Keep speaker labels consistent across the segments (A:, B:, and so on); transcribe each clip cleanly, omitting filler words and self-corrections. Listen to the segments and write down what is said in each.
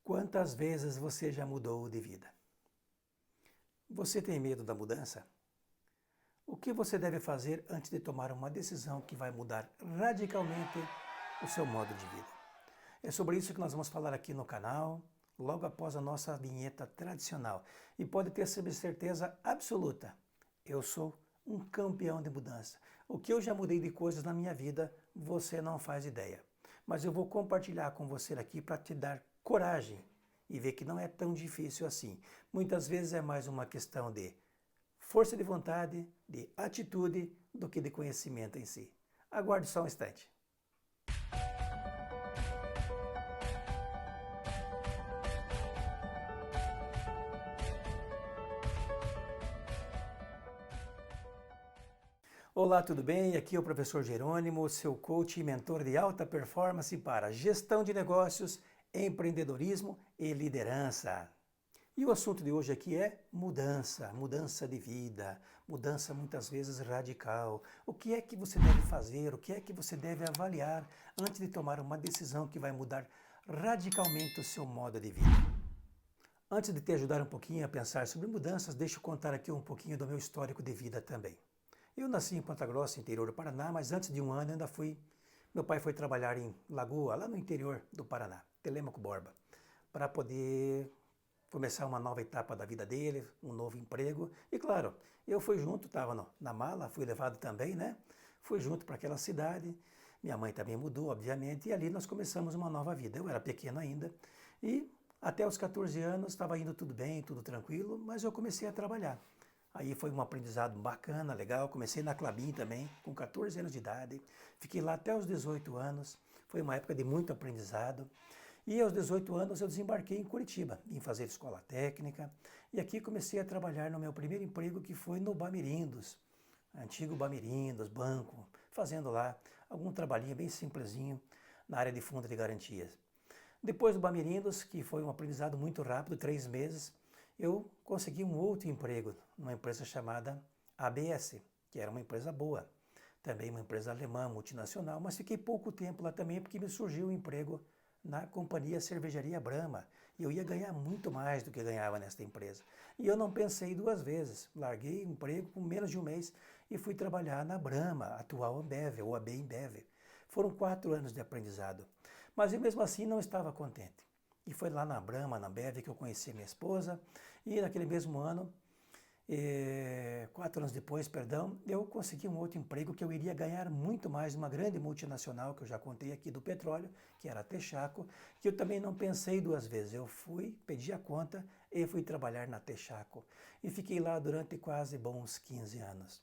A: Quantas vezes você já mudou de vida? Você tem medo da mudança? O que você deve fazer antes de tomar uma decisão que vai mudar radicalmente o seu modo de vida? É sobre isso que nós vamos falar aqui no canal, logo após a nossa vinheta tradicional. E pode ter certeza absoluta, eu sou um campeão de mudança. O que eu já mudei de coisas na minha vida, você não faz ideia. Mas eu vou compartilhar com você aqui para te dar coragem e ver que não é tão difícil assim. Muitas vezes é mais uma questão de força de vontade, de atitude, do que de conhecimento em si. Aguarde só um instante. Olá, tudo bem? Aqui é o professor Jerônimo, seu coach e mentor de alta performance para gestão de negócios, empreendedorismo e liderança. E o assunto de hoje aqui é mudança, mudança de vida, mudança muitas vezes radical. O que é que você deve fazer, o que é que você deve avaliar antes de tomar uma decisão que vai mudar radicalmente o seu modo de vida? Antes de te ajudar um pouquinho a pensar sobre mudanças, deixa eu contar aqui um pouquinho do meu histórico de vida também. Eu nasci em Ponta Grossa, interior do Paraná, mas antes de um ano ainda fui. Meu pai foi trabalhar em Lagoa, lá no interior do Paraná, Telêmaco Borba, para poder começar uma nova etapa da vida dele, um novo emprego. E claro, eu fui junto, estava na mala, fui levado também, né? Fui junto para aquela cidade. Minha mãe também mudou, obviamente, e ali nós começamos uma nova vida. Eu era pequeno ainda e até os 14 anos estava indo tudo bem, tudo tranquilo, mas eu comecei a trabalhar. Aí foi um aprendizado bacana, legal. Comecei na Klabin também, com 14 anos de idade. Fiquei lá até os 18 anos. Foi uma época de muito aprendizado. E aos 18 anos eu desembarquei em Curitiba, em fazer escola técnica. E aqui comecei a trabalhar no meu primeiro emprego, que foi no Bamirindos, antigo Bamirindos, banco, fazendo lá algum trabalhinho bem simplesinho na área de fundo de garantias. Depois do Bamirindos, que foi um aprendizado muito rápido, 3 meses, eu consegui um outro emprego numa empresa chamada ABS, que era uma empresa boa, também uma empresa alemã, multinacional, mas fiquei pouco tempo lá também porque me surgiu um emprego na companhia Cervejaria Brahma e eu ia ganhar muito mais do que ganhava nesta empresa. E eu não pensei duas vezes, larguei o emprego com menos de um mês e fui trabalhar na Brahma, atual Ambev, ou AB Embev. Foram 4 anos de aprendizado, mas eu mesmo assim não estava contente. E foi lá na Brahma, na Ambev, que eu conheci minha esposa. E naquele mesmo ano, 4 anos depois, perdão, eu consegui um outro emprego que eu iria ganhar muito mais numa grande multinacional, que eu já contei aqui do petróleo, que era a Texaco, que eu também não pensei duas vezes. Eu fui, pedi a conta e fui trabalhar na Texaco. E fiquei lá durante quase bons 15 anos.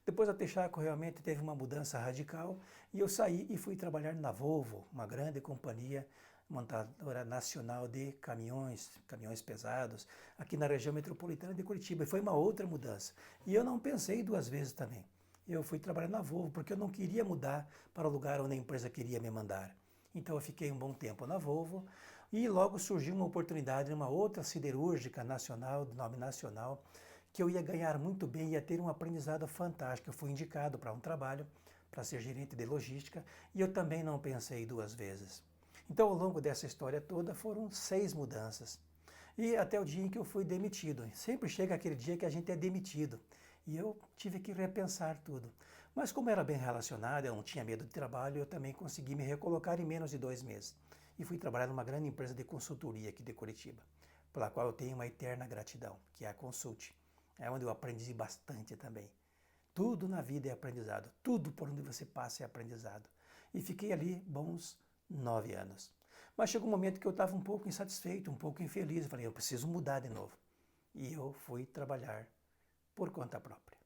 A: Depois a Texaco realmente teve uma mudança radical e eu saí e fui trabalhar na Volvo, uma grande companhia montadora nacional de caminhões, caminhões pesados, aqui na região metropolitana de Curitiba. E foi uma outra mudança. E eu não pensei duas vezes também. Eu fui trabalhar na Volvo porque eu não queria mudar para o lugar onde a empresa queria me mandar. Então eu fiquei um bom tempo na Volvo e logo surgiu uma oportunidade numa outra siderúrgica nacional, de nome nacional, que eu ia ganhar muito bem, ia ter um aprendizado fantástico. Eu fui indicado para um trabalho, para ser gerente de logística, e eu também não pensei duas vezes. Então, ao longo dessa história toda, foram 6 mudanças. E até o dia em que eu fui demitido. Sempre chega aquele dia que a gente é demitido. E eu tive que repensar tudo. Mas como era bem relacionado, eu não tinha medo de trabalho, eu também consegui me recolocar em menos de 2 meses. E fui trabalhar numa grande empresa de consultoria aqui de Curitiba, pela qual eu tenho uma eterna gratidão, que é a Consult. É onde eu aprendi bastante também. Tudo na vida é aprendizado. Tudo por onde você passa é aprendizado. E fiquei ali bons 9 anos. Mas chegou um momento que eu estava um pouco insatisfeito, um pouco infeliz. Eu falei, eu preciso mudar de novo. E eu fui trabalhar por conta própria.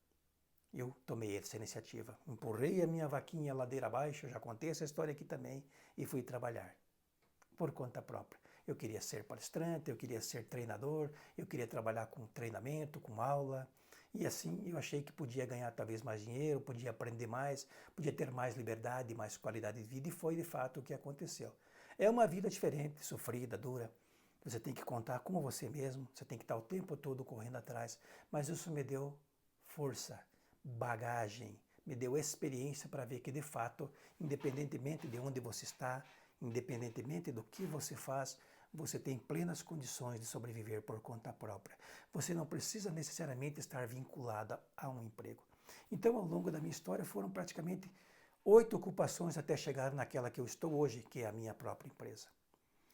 A: Eu tomei essa iniciativa. Empurrei a minha vaquinha ladeira abaixo, já contei essa história aqui também, e fui trabalhar por conta própria. Eu queria ser palestrante, eu queria ser treinador, eu queria trabalhar com treinamento, com aula. E assim eu achei que podia ganhar talvez mais dinheiro, podia aprender mais, podia ter mais liberdade, mais qualidade de vida. E foi de fato o que aconteceu. É uma vida diferente, sofrida, dura. Você tem que contar com você mesmo, você tem que estar o tempo todo correndo atrás. Mas isso me deu força, bagagem, me deu experiência para ver que de fato, independentemente de onde você está, independentemente do que você faz, você tem plenas condições de sobreviver por conta própria. Você não precisa necessariamente estar vinculado a um emprego. Então, ao longo da minha história, foram praticamente 8 ocupações até chegar naquela que eu estou hoje, que é a minha própria empresa.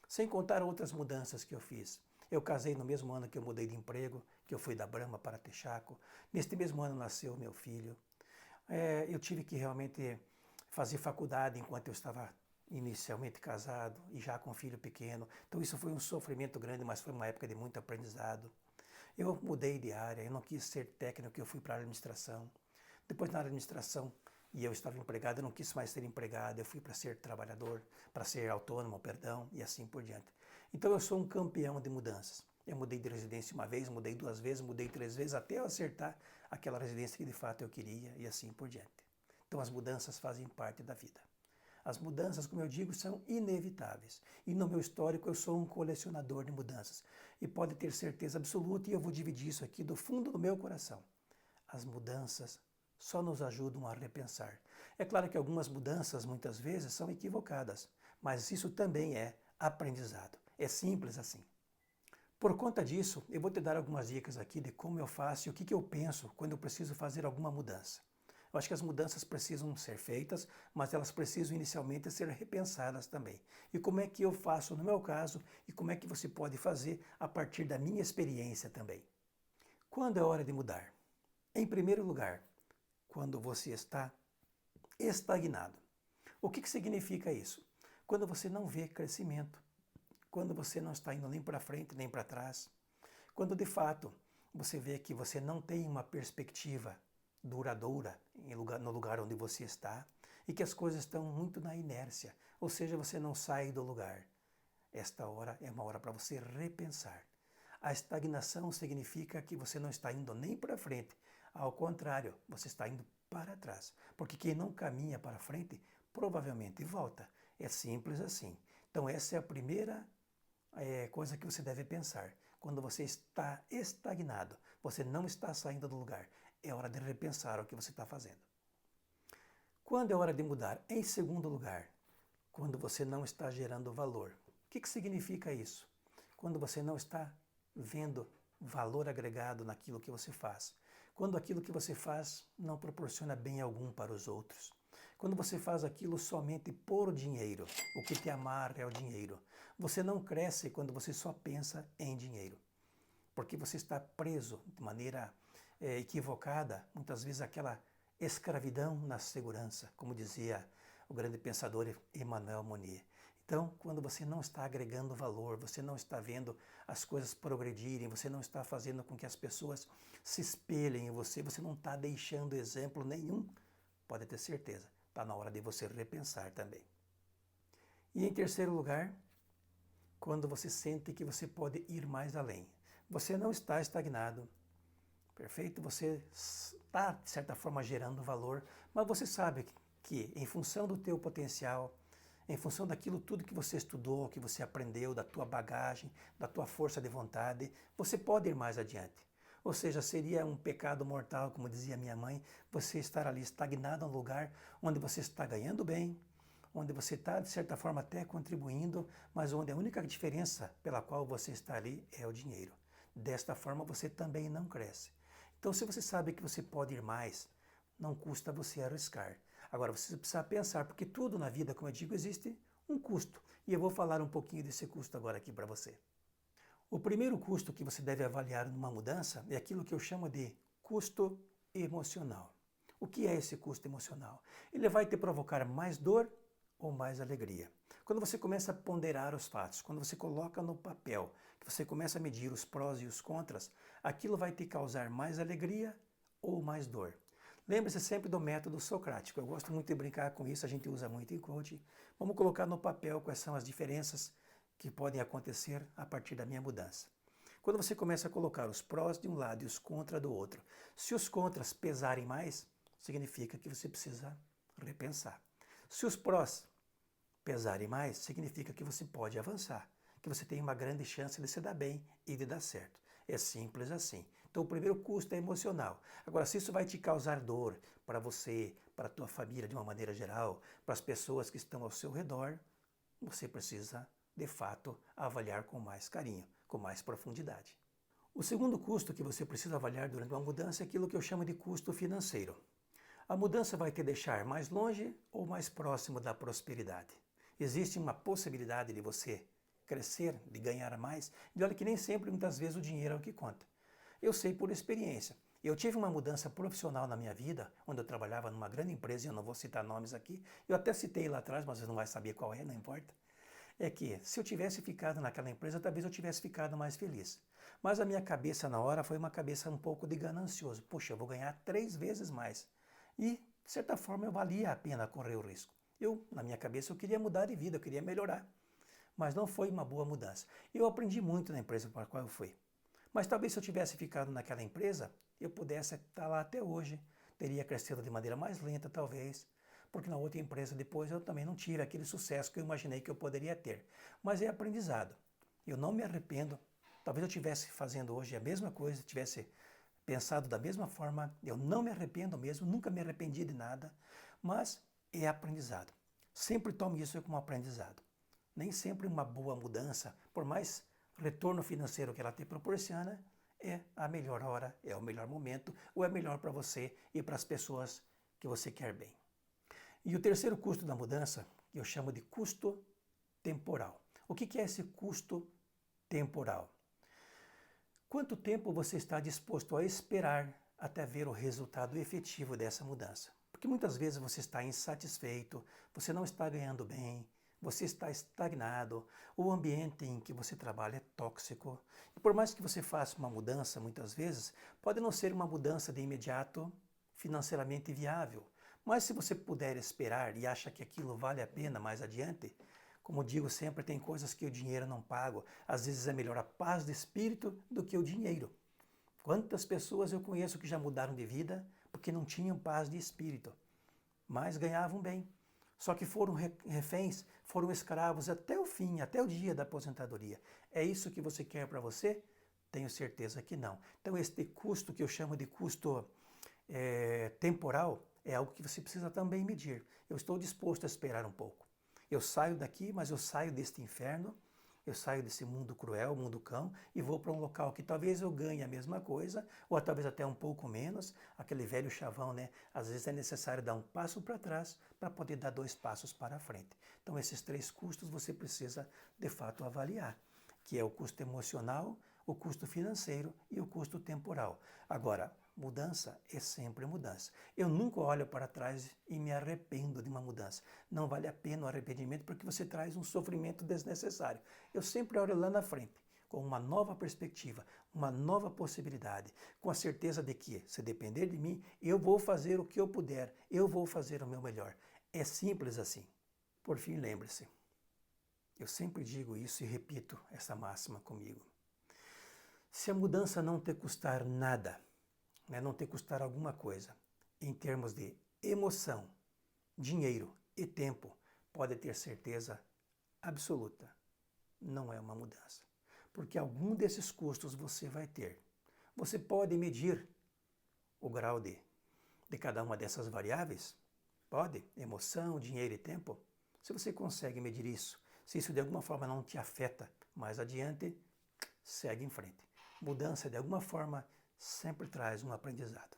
A: Sem contar outras mudanças que eu fiz. Eu casei no mesmo ano que eu mudei de emprego, que eu fui da Brahma para Texaco. Neste mesmo ano nasceu meu filho. Eu tive que realmente fazer faculdade enquanto eu estava inicialmente casado e já com um filho pequeno. Então isso foi um sofrimento grande, mas foi uma época de muito aprendizado. Eu mudei de área, eu não quis ser técnico, eu fui para a administração. Depois na administração, e eu estava empregado, eu não quis mais ser empregado, eu fui para ser trabalhador, para ser autônomo, perdão, e assim por diante. Então eu sou um campeão de mudanças. Eu mudei de residência uma vez, mudei 2 vezes, mudei 3 vezes, até eu acertar aquela residência que de fato eu queria, e assim por diante. Então as mudanças fazem parte da vida. As mudanças, como eu digo, são inevitáveis. E no meu histórico eu sou um colecionador de mudanças. E pode ter certeza absoluta, e eu vou dividir isso aqui do fundo do meu coração. As mudanças só nos ajudam a repensar. É claro que algumas mudanças, muitas vezes, são equivocadas, mas isso também é aprendizado. É simples assim. Por conta disso, eu vou te dar algumas dicas aqui de como eu faço e o que eu penso quando eu preciso fazer alguma mudança. Eu acho que as mudanças precisam ser feitas, mas elas precisam inicialmente ser repensadas também. E como é que eu faço no meu caso e como é que você pode fazer a partir da minha experiência também. Quando é hora de mudar? Em primeiro lugar, quando você está estagnado. O que significa isso? Quando você não vê crescimento, quando você não está indo nem para frente nem para trás, quando de fato você vê que você não tem uma perspectiva duradoura no lugar onde você está e que as coisas estão muito na inércia, ou seja, você não sai do lugar. Esta hora é uma hora para você repensar. A estagnação significa que você não está indo nem para frente, ao contrário, você está indo para trás, porque quem não caminha para frente provavelmente volta. É simples assim. Então essa é a primeira coisa que você deve pensar. Quando você está estagnado, você não está saindo do lugar, é hora de repensar o que você está fazendo. Quando é hora de mudar? Em segundo lugar, quando você não está gerando valor. O que significa isso? Quando você não está vendo valor agregado naquilo que você faz. Quando aquilo que você faz não proporciona bem algum para os outros. Quando você faz aquilo somente por dinheiro, o que te amarra é o dinheiro. Você não cresce quando você só pensa em dinheiro, porque você está preso de maneira equivocada, muitas vezes aquela escravidão na segurança, como dizia o grande pensador Emmanuel Mounier. Então, quando você não está agregando valor, você não está vendo as coisas progredirem, você não está fazendo com que as pessoas se espelhem em você, você não está deixando exemplo nenhum, pode ter certeza, está na hora de você repensar também. E em terceiro lugar, quando você sente que você pode ir mais além. Você não está estagnado, perfeito? Você está, de certa forma, gerando valor, mas você sabe que em função do teu potencial, em função daquilo tudo que você estudou, que você aprendeu, da tua bagagem, da tua força de vontade, você pode ir mais adiante. Ou seja, seria um pecado mortal, como dizia minha mãe, você estar ali estagnado em um lugar onde você está ganhando bem, onde você está, de certa forma, até contribuindo, mas onde a única diferença pela qual você está ali é o dinheiro. Desta forma, você também não cresce. Então, se você sabe que você pode ir mais, não custa você arriscar. Agora, você precisa pensar, porque tudo na vida, como eu digo, existe um custo. E eu vou falar um pouquinho desse custo agora aqui para você. O primeiro custo que você deve avaliar numa mudança é aquilo que eu chamo de custo emocional. O que é esse custo emocional? Ele vai te provocar mais dor ou mais alegria. Quando você começa a ponderar os fatos, quando você coloca no papel, que você começa a medir os prós e os contras, aquilo vai te causar mais alegria ou mais dor. Lembre-se sempre do método socrático. Eu gosto muito de brincar com isso, a gente usa muito em coaching. Vamos colocar no papel quais são as diferenças que podem acontecer a partir da minha mudança. Quando você começa a colocar os prós de um lado e os contras do outro, se os contras pesarem mais, significa que você precisa repensar. Se os prós pesarem mais, significa que você pode avançar, que você tem uma grande chance de se dar bem e de dar certo. É simples assim. Então o primeiro custo é emocional. Agora, se isso vai te causar dor para você, para a tua família de uma maneira geral, para as pessoas que estão ao seu redor, você precisa de fato, avaliar com mais carinho, com mais profundidade. O segundo custo que você precisa avaliar durante uma mudança é aquilo que eu chamo de custo financeiro. A mudança vai te deixar mais longe ou mais próximo da prosperidade. Existe uma possibilidade de você crescer, de ganhar mais, e olha que nem sempre, muitas vezes, o dinheiro é o que conta. Eu sei por experiência. Eu tive uma mudança profissional na minha vida, onde eu trabalhava numa grande empresa, e eu não vou citar nomes aqui, eu até citei lá atrás, mas você não vai saber qual é, não importa. É que se eu tivesse ficado naquela empresa, talvez eu tivesse ficado mais feliz. Mas a minha cabeça na hora foi uma cabeça um pouco de ganancioso. Puxa, eu vou ganhar 3 vezes mais. E, de certa forma, eu valia a pena correr o risco. Na minha cabeça, eu queria mudar de vida, eu queria melhorar. Mas não foi uma boa mudança. Eu aprendi muito na empresa para a qual eu fui. Mas talvez se eu tivesse ficado naquela empresa, eu pudesse estar lá até hoje. Teria crescido de maneira mais lenta, talvez. Porque na outra empresa depois eu também não tive aquele sucesso que eu imaginei que eu poderia ter. Mas é aprendizado. Eu não me arrependo. Talvez eu estivesse fazendo hoje a mesma coisa, tivesse pensado da mesma forma. Eu não me arrependo mesmo, nunca me arrependi de nada. Mas é aprendizado. Sempre tome isso como aprendizado. Nem sempre uma boa mudança, por mais retorno financeiro que ela te proporciona, é a melhor hora, é o melhor momento, ou é melhor para você e para as pessoas que você quer bem. E o terceiro custo da mudança, que eu chamo de custo temporal. O que é esse custo temporal? Quanto tempo você está disposto a esperar até ver o resultado efetivo dessa mudança? Porque muitas vezes você está insatisfeito, você não está ganhando bem, você está estagnado, o ambiente em que você trabalha é tóxico. E por mais que você faça uma mudança, muitas vezes, pode não ser uma mudança de imediato financeiramente viável. Mas se você puder esperar e acha que aquilo vale a pena mais adiante, como digo sempre, tem coisas que o dinheiro não paga. Às vezes é melhor a paz de espírito do que o dinheiro. Quantas pessoas eu conheço que já mudaram de vida porque não tinham paz de espírito, mas ganhavam bem. Só que foram reféns, foram escravos até o fim, até o dia da aposentadoria. É isso que você quer para você? Tenho certeza que não. Então este custo que eu chamo de custo temporal é algo que você precisa também medir. Eu estou disposto a esperar um pouco. Eu saio daqui, mas eu saio deste inferno, eu saio desse mundo cruel, mundo cão, e vou para um local que talvez eu ganhe a mesma coisa, ou talvez até um pouco menos, aquele velho chavão, né? Às vezes é necessário dar um passo para trás para poder dar 2 passos para frente. Então esses 3 custos você precisa, de fato, avaliar, que é o custo emocional, o custo financeiro e o custo temporal. Agora, mudança é sempre mudança. Eu nunca olho para trás e me arrependo de uma mudança. Não vale a pena o arrependimento porque você traz um sofrimento desnecessário. Eu sempre olho lá na frente, com uma nova perspectiva, uma nova possibilidade, com a certeza de que, se depender de mim, eu vou fazer o que eu puder, eu vou fazer o meu melhor. É simples assim. Por fim, lembre-se. Eu sempre digo isso e repito essa máxima comigo. Se a mudança não te custar nada, não te custar alguma coisa, em termos de emoção, dinheiro e tempo, pode ter certeza absoluta, não é uma mudança. Porque algum desses custos você vai ter. Você pode medir o grau de cada uma dessas variáveis? Pode? Emoção, dinheiro e tempo? Se você consegue medir isso, se isso de alguma forma não te afeta mais adiante, segue em frente. Mudança de alguma forma sempre traz um aprendizado.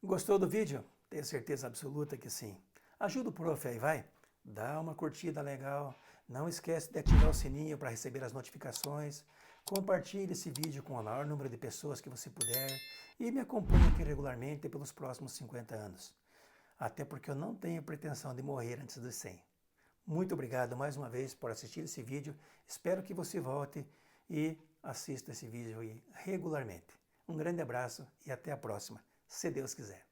A: Gostou do vídeo? Tenho certeza absoluta que sim. Ajuda o prof aí, vai? Dá uma curtida legal. Não esquece de ativar o sininho para receber as notificações. Compartilhe esse vídeo com o maior número de pessoas que você puder. E me acompanhe aqui regularmente pelos próximos 50 anos. Até porque eu não tenho pretensão de morrer antes dos 100. Muito obrigado mais uma vez por assistir esse vídeo. Espero que você volte e assista esse vídeo aí regularmente. Um grande abraço e até a próxima, se Deus quiser.